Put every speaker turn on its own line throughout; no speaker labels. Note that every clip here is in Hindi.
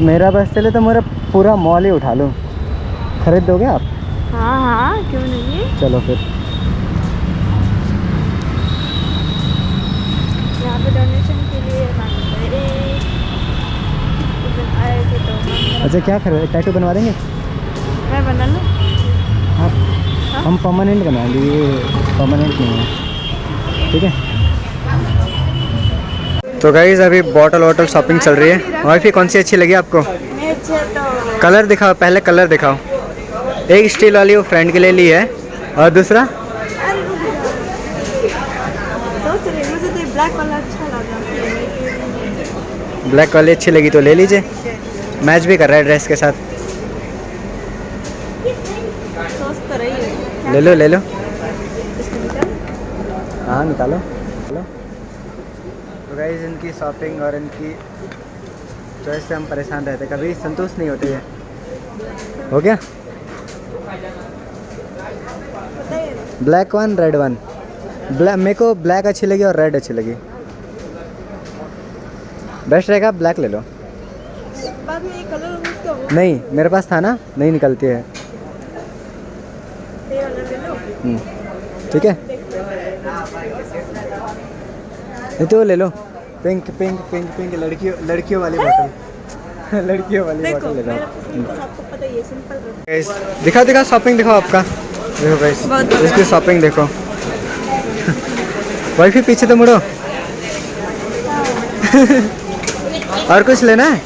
मेरा बस चले तो मेरा पूरा मॉल ही उठा लूँ। खरीद दोगे आप?
हाँ हाँ, क्यों नहीं।
चलो फिर।
यहाँ पे डोनेशन के लिए आए थे तो
अच्छा क्या खरीद, टैटू बनवा देंगे?
मैं बना लूँ।
हाँ हम परमानेंट बनवाएंगे, ये परमानेंट नहीं है। ठीक है। तो गाइस अभी बॉटल वॉटल शॉपिंग चल रही है। वाईफाई कौन सी अच्छी लगी आपको?
तो
कलर दिखाओ, पहले कलर दिखाओ। एक स्टील वाली वो फ्रेंड के लिए ली है, और दूसरा
सोच रही मुझे तो ब्लैक कलर अच्छा लगा।
ब्लैक वाली अच्छी लगी तो ले लीजिए, मैच भी कर रहा है ड्रेस के साथ।
सोच तो रही है।
ले लो ले लो।
इसको निकाल।
हाँ निकालो चलो। तो गाइस इनकी शॉपिंग और इनकी चॉइस से हम परेशान रहते, कभी संतुष्ट नहीं होते हैं। हो गया? Black one red one. मेरे को ब्लैक अच्छी लगी और रेड अच्छी लगी। बेस्ट रहेगा ब्लैक ले लो।
बाद में ये कलर उसका
नहीं मेरे पास था ना, नहीं निकलती है।
ये वाला ले लो।
ठीक है। नहीं तो ले लो पिंक पिंक पिंक पिंक, लड़कियों वाली बॉटल। लड़कियों वाली
देखो
बॉटल ले लो।
मेरा पसंद तो सबको पता ही है, सिंपल रहता
गाइस दिखा दिखा शॉपिंग दिखाओ आपका। देखो गाइस इसकी शॉपिंग देखो। वाईफाई पीछे तो मुड़ो। और कुछ लेना है?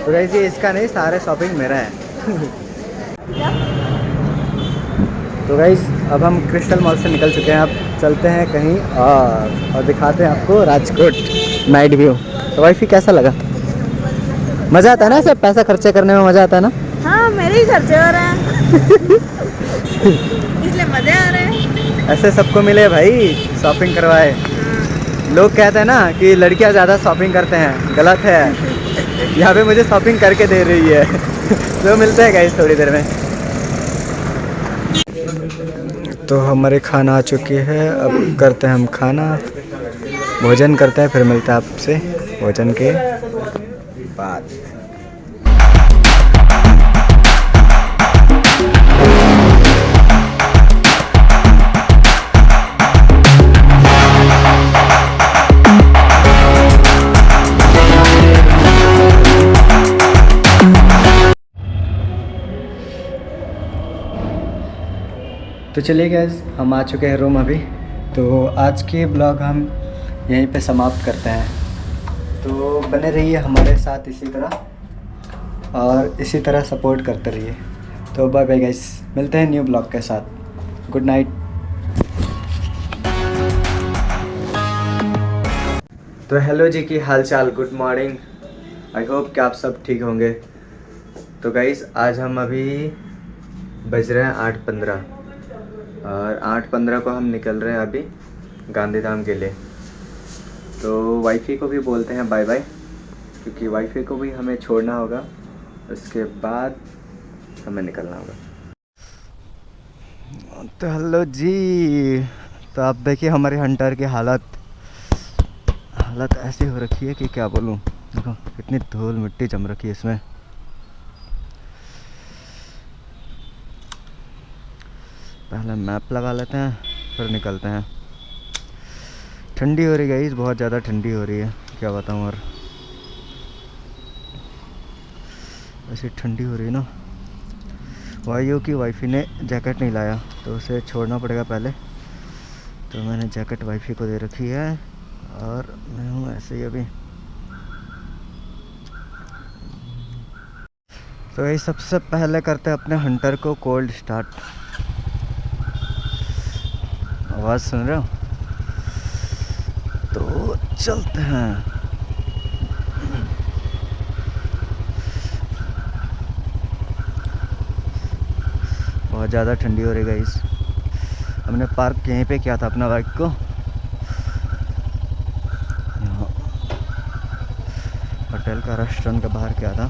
तो गाइस ये इसका नहीं, सारे शॉपिंग मेरा है। तो गाइस अब हम क्रिस्टल मॉल से निकल चुके हैं, अब चलते हैं कहीं और दिखाते हैं आपको राजकोट नाइट व्यू। तो वाईफाई कैसा लगा? मज़ा आता है ना, सब पैसा खर्चे करने में मज़ा आता है ना?
है। हाँ मेरे ही खर्चे हो रहे हैं। इसलिए मजे आ रहे हैं।
ऐसे सबको मिले भाई, शॉपिंग करवाए। लोग कहते हैं ना कि लड़कियां ज़्यादा शॉपिंग करते हैं, गलत है। यहाँ पे मुझे शॉपिंग करके दे रही है। तो मिलते हैं गाइस थोड़ी देर में। तो हमारे खाना आ चुकी है, अब करते हैं हम खाना, भोजन करते हैं, फिर मिलते हैं आपसे भोजन के बाद। तो चलिए गाइस हम आ चुके हैं रूम अभी। तो आज के ब्लॉग हम यहीं पे समाप्त करते हैं। तो बने रहिए हमारे साथ इसी तरह, और इसी तरह सपोर्ट करते रहिए। तो बाय बाय गाइस, मिलते हैं न्यू ब्लॉग के साथ। Good night. तो हेलो जी, की हाल चाल, गुड मॉर्निंग। आई होप कि आप सब ठीक होंगे। तो गाइस आज हम अभी बज रहे हैं 8:15, और 8:15 को हम निकल रहे हैं अभी गांधीधाम के लिए। तो वाईफाई को भी बोलते हैं बाय बाय, क्योंकि वाईफाई को भी हमें छोड़ना होगा, उसके बाद हमें निकलना होगा। तो हेलो जी, तो आप देखिए हमारे हंटर की हालत ऐसी हो रखी है कि क्या बोलूँ। देखो कितनी धूल मिट्टी जम रखी है इसमें। पहले मैप लगा लेते हैं फिर निकलते हैं। ठंडी हो रही है गाइस, बहुत ज़्यादा ठंडी हो रही है, क्या बताऊँ। और ऐसी ठंडी हो रही है ना। वायु की वाईफाई ने जैकेट नहीं लाया, तो उसे छोड़ना पड़ेगा पहले। तो मैंने जैकेट वाईफाई को दे रखी है, और मैं हूँ ऐसे ही अभी। तो ये सबसे पहले करते हैं अपने हंटर को कोल्ड स्टार्ट। आवाज़ सुन रहे हो? तो चलते हैं। बहुत ज़्यादा ठंडी हो रही है गाइस। हमने पार्क यहीं पे किया था अपना बाइक को, यहाँ होटल का रेस्टोरेंट के बाहर किया था।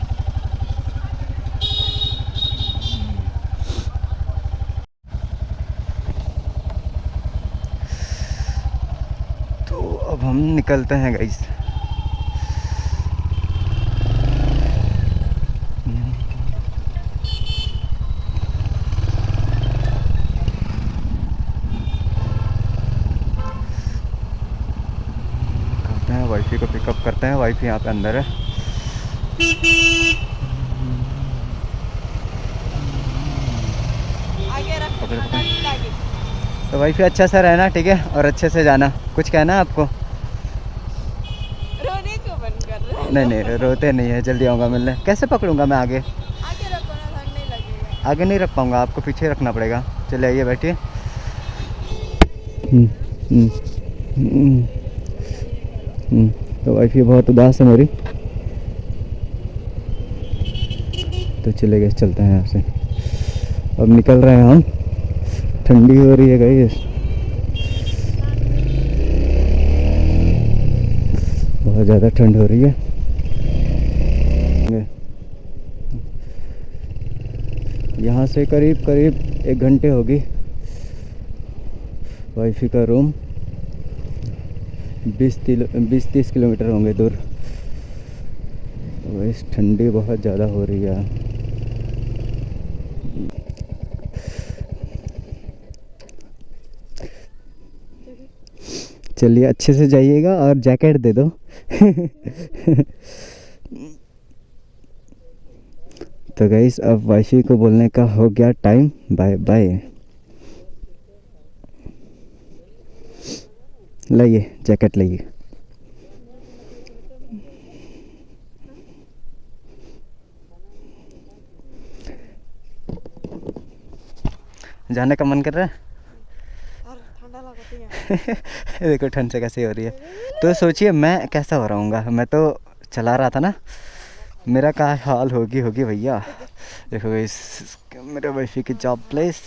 तो अब हम निकलते हैं गाइस। वाईफी को पिकअप करते हैं। वाईफी यहाँ पे अंदर है।
आगे रख,
पकड़
ठंडा
पकड़।
नहीं लगे।
तो वाईफी अच्छा सा रहना, ठीक है, और अच्छे से जाना। कुछ कहना है आपको?
रोने क्यों बंद कर रहे हो?
नहीं नहीं, रोते नहीं है, जल्दी आऊँगा मिलने। कैसे पकड़ूंगा मैं आगे?
आगे रखो ना, ठंड नहीं लगेगा।
आगे नहीं रख पाऊँगा, आपको पीछे रखना पड़ेगा। चलिए आइए बैठिए। तो वाईफी बहुत उदास है मेरी, तो चले गए, चलते हैं यहाँ से। अब निकल रहे हैं हम। ठंडी हो रही है गाइस, बहुत ज़्यादा ठंड हो रही है। यहाँ से करीब करीब 1 घंटे होगी। वाईफी का रूम 20-30 किलोमीटर होंगे दूर। वैसे ठंडी बहुत ज़्यादा हो रही है। चलिए अच्छे से जाइएगा और जैकेट दे दो। तो गाइस अब वाईफी को बोलने का हो गया टाइम। Bye bye. लाइए जैकेट लाइए। जाने का मन कर रहा है?
और ठंडा लगती है।
देखो ठंड से कैसे हो रही है। तो सोचिए मैं कैसा हो रहूँगा। मैं तो चला रहा था ना, मेरा क्या हाल होगी भैया। देखो इस मेरे वाईफी की जॉब प्लेस।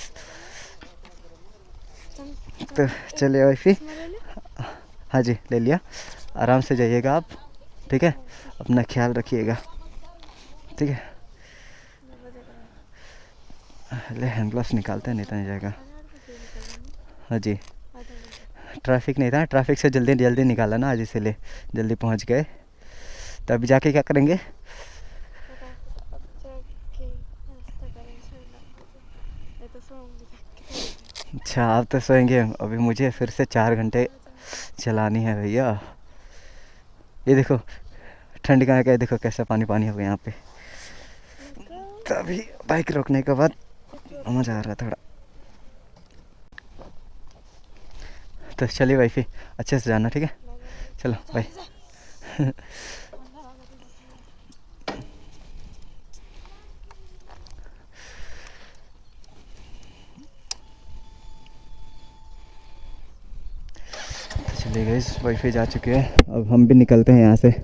तो चलिए वाईफी। हाँ जी ले लिया। आराम से जाइएगा आप, ठीक है, अपना ख्याल रखिएगा, ठीक है। ले हैंड ग्लव्स निकालते हैं, नहीं तो नहीं जाएगा। हाँ जी, ट्रैफिक नहीं था, ट्रैफिक से जल्दी जल्दी निकाला ना आज, इसीलिए जल्दी पहुंच गए। तो अभी जाके क्या करेंगे? अच्छा आप तो सोएंगे, अभी मुझे फिर से 4 घंटे चलानी है भैया। ये देखो ठंड का क्या, देखो कैसा पानी पानी हो गया यहाँ पे। तो अभी बाइक रोकने के बाद मज़ा आ रहा है थोड़ा। तो चलिए वाईफी अच्छे से जाना, ठीक है, चलो बाय। तो चलिए गाइस वाईफी जा चुके हैं, अब हम भी निकलते हैं यहाँ से।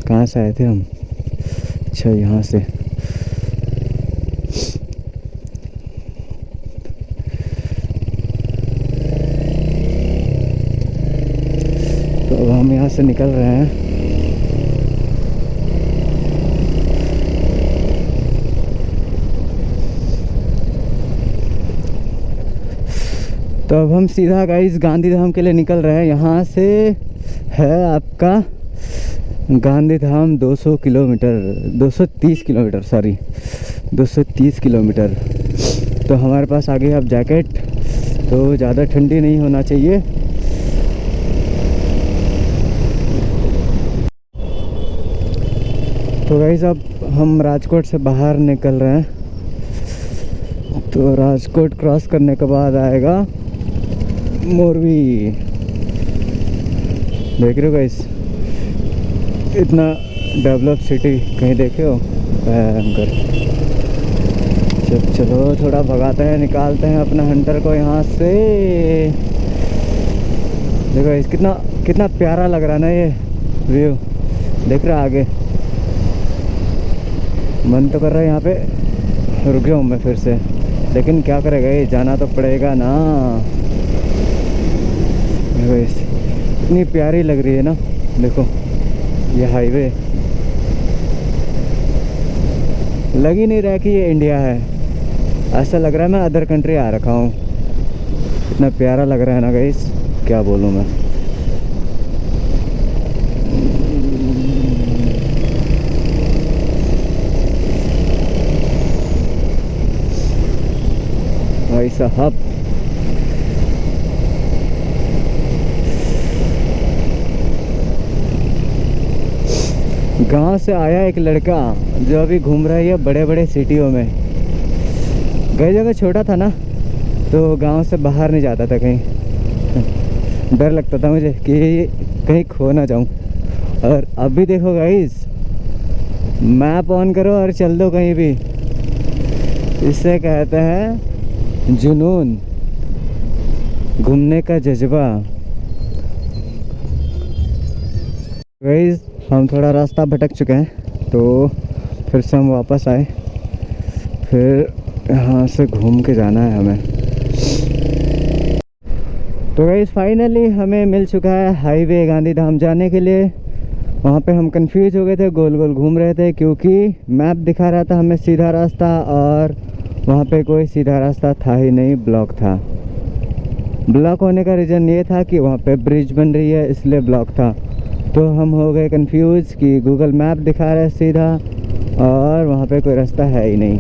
कहाँ से आए थे हम? अच्छा यहाँ से। तो अब हम यहाँ से निकल रहे हैं। तो अब हम सीधा गाइस गांधी धाम के लिए निकल रहे हैं। यहाँ से है आपका Gandhi Dham 200 kilometre, 230 kilometre, sorry 230 kilometre. तो हमारे पास आ गई अब जैकेट, तो ज़्यादा ठंडी नहीं होना चाहिए। तो गाइस अब हम राजकोट से बाहर निकल रहे हैं। तो राजकोट क्रॉस करने के बाद आएगा मोरवी। देख रहे हो गाइस, इतना डेवलप सिटी कहीं देखे हो? भयंकर। चलो थोड़ा भगाते हैं, निकालते हैं अपना हंटर को यहाँ से। देखो इस कितना कितना प्यारा लग रहा है ना ये व्यू, देख रहा है आगे। मन तो कर रहा है यहाँ पे रुक जाऊँ मैं फिर से, लेकिन क्या करेगा, ये जाना तो पड़ेगा ना। देखो इतनी प्यारी लग रही है ना, देखो ये हाईवे। लग ही नहीं रहा कि ये इंडिया है, ऐसा लग रहा है मैं अदर कंट्री आ रखा हूँ। इतना प्यारा लग रहा है ना गाइस, क्या बोलूँ मैं। भाई साहब। गांव से आया एक लड़का जो अभी घूम रहा है बड़े बड़े सिटियों में। कई जगह छोटा था ना तो गांव से बाहर नहीं जाता था कहीं। डर लगता था मुझे कि कहीं खो ना जाऊं। और अभी देखो गाइस, मैप ऑन करो और चल दो कहीं भी। इसे कहते हैं जुनून, घूमने का जज्बा। गाइस हम थोड़ा रास्ता भटक चुके हैं तो फिर से हम वापस आए। फिर यहाँ से घूम के जाना है हमें। तो गाइस फाइनली हमें मिल चुका है हाईवे गांधीधाम जाने के लिए। वहाँ पे हम कंफ्यूज हो गए थे, गोल गोल घूम रहे थे क्योंकि मैप दिखा रहा था हमें सीधा रास्ता, और वहाँ पे कोई सीधा रास्ता था ही नहीं, ब्लॉक था। ब्लॉक होने का रीज़न ये था कि वहाँ पे ब्रिज बन रही है इसलिए ब्लॉक था। तो हम हो गए कंफ्यूज कि गूगल मैप दिखा रहा है सीधा और वहाँ पे कोई रास्ता है ही नहीं।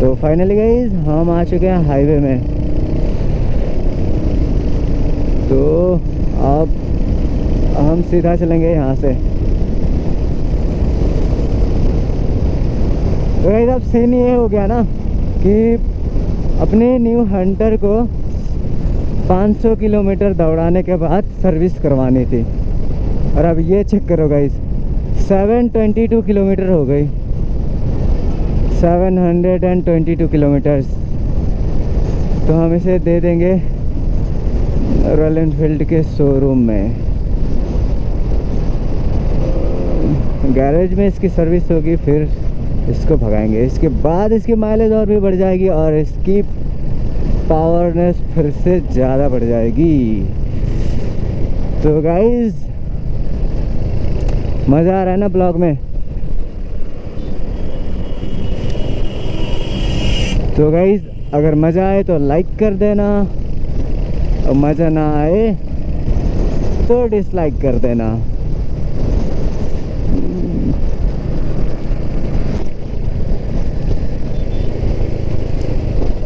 तो फाइनली गाइस हम आ चुके हैं हाईवे में। तो अब हम सीधा चलेंगे यहाँ से। तो गाइस अब सीन ये हो गया ना कि अपने न्यू हंटर को 500 किलोमीटर दौड़ाने के बाद सर्विस करवानी थी। और अब ये चेक करो गाइस, 722 किलोमीटर हो गई, 722 किलोमीटर्स। तो हम इसे दे देंगे रॉयल एनफील्ड के शोरूम में। गैरेज में इसकी सर्विस होगी, फिर इसको भगाएंगे। इसके बाद इसकी माइलेज और भी बढ़ जाएगी और इसकी पावरनेस फिर से ज़्यादा बढ़ जाएगी। तो गाइस मज़ा आ रहा है ना ब्लॉग में। तो गाइस अगर मज़ा आए तो लाइक कर देना, और मज़ा ना आए तो डिसलाइक कर देना।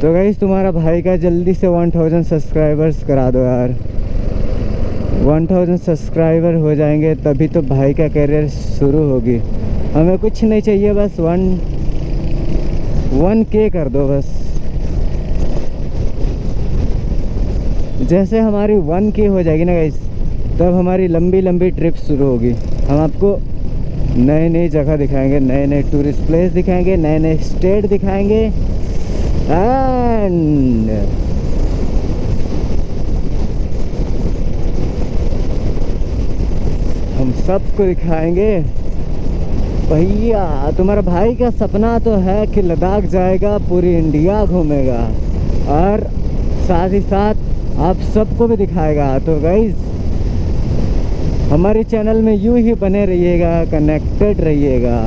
तो गाइस तुम्हारा भाई का जल्दी से 1000 सब्सक्राइबर्स करा दो यार। 1000 सब्सक्राइबर हो जाएंगे तभी तो भाई का करियर शुरू होगी। हमें कुछ नहीं चाहिए, बस 1K कर दो बस। जैसे हमारी 1K हो जाएगी ना गाइस, तब हमारी लंबी लंबी ट्रिप शुरू होगी। हम आपको नई नई जगह दिखाएंगे, नए नए टूरिस्ट प्लेस दिखाएंगे, नए नए स्टेट दिखाएंगे एंड हम सबको दिखाएंगे। भैया तुम्हारा भाई का सपना तो है कि लद्दाख जाएगा, पूरी इंडिया घूमेगा और साथ ही साथ आप सबको भी दिखाएगा। तो गाइस हमारे चैनल में यूं ही बने रहिएगा, कनेक्टेड रहिएगा।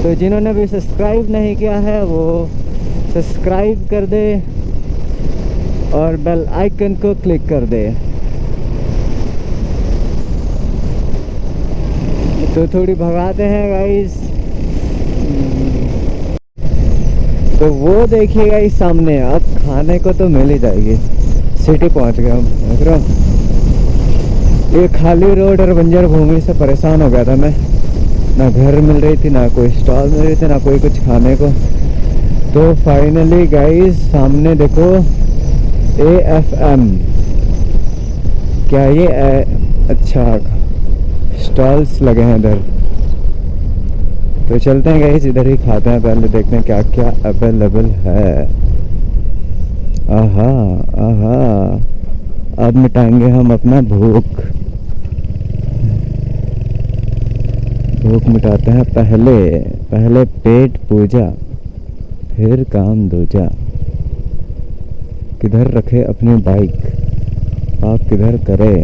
तो जिन्होंने भी सब्सक्राइब नहीं किया है वो सब्सक्राइब कर दे और बेल आइकन को क्लिक कर दे। तो थोड़ी भगाते हैं गाइस। तो वो देखिएगा इस सामने, अब खाने को तो मिल ही जाएगी। सिटी पहुंच गए हम, देख रहे हो। ये खाली रोड और बंजर भूमि से परेशान हो गया था मैं। ना घर मिल रही थी, ना कोई स्टॉल मिल रही थी, ना कोई कुछ खाने को। तो फाइनली गाइस सामने देखो AFM, क्या ये अच्छा स्टॉल्स लगे हैं इधर। तो चलते हैं गाइस, इधर ही खाते हैं, पहले देखते हैं क्या क्या अवेलेबल है। आहा आहा, अब मिटाएंगे हम अपना भूख। भूख मिटाते हैं पहले पेट पूजा, फिर काम दूजा। किधर रखे अपनी बाइक, पार्क किधर करे,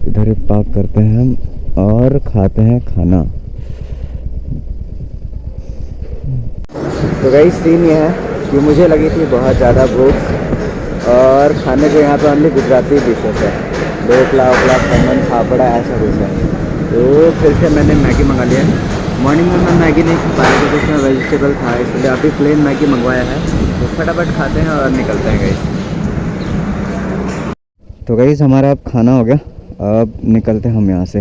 इधर ही पार्क करते हैं हम और खाते हैं खाना। तो गाइस सीन ये है कि मुझे लगी थी बहुत ज़्यादा भूख और खाने को यहाँ पे ओनली गुजराती डिशेस है, ढोकला वोकला, खमन, फाफड़ा, ऐसा कुछ है। तो फिर से मैंने मैगी मंगा लिया। मॉर्निंग में मैं मैगी नहीं खा पाया क्योंकि उसमें वेजिटेबल था, इसलिए अभी प्लेन मैगी मंगवाया है। तो फटाफट खाते हैं और निकलते हैं गाइस। तो गाइस हमारा अब खाना हो गया, अब निकलते हैं हम यहाँ से।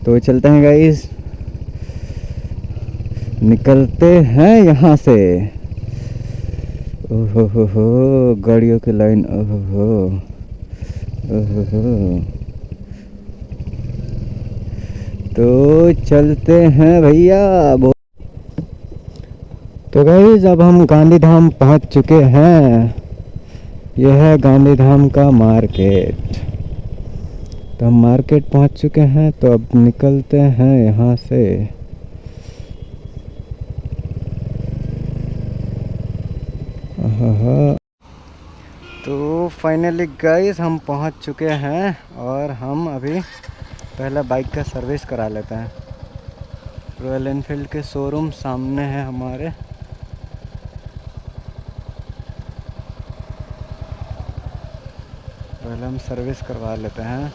तो चलते हैं गाइस, निकलते हैं यहाँ से। ओहो हो, गाड़ियों की लाइन, ओहो हो, ओहो हो। तो चलते हैं भैया। तो गाइस अब हम गांधी धाम पहुँच चुके हैं। यह है गांधी धाम का मार्केट। तो हम मार्केट पहुँच चुके हैं, तो अब निकलते हैं यहाँ से। तो फाइनली गाइस हम पहुँच चुके हैं और हम अभी पहले बाइक का सर्विस करा लेते हैं। रॉयल एनफील्ड के शोरूम सामने है हमारे। पहले हम सर्विस करवा लेते हैं।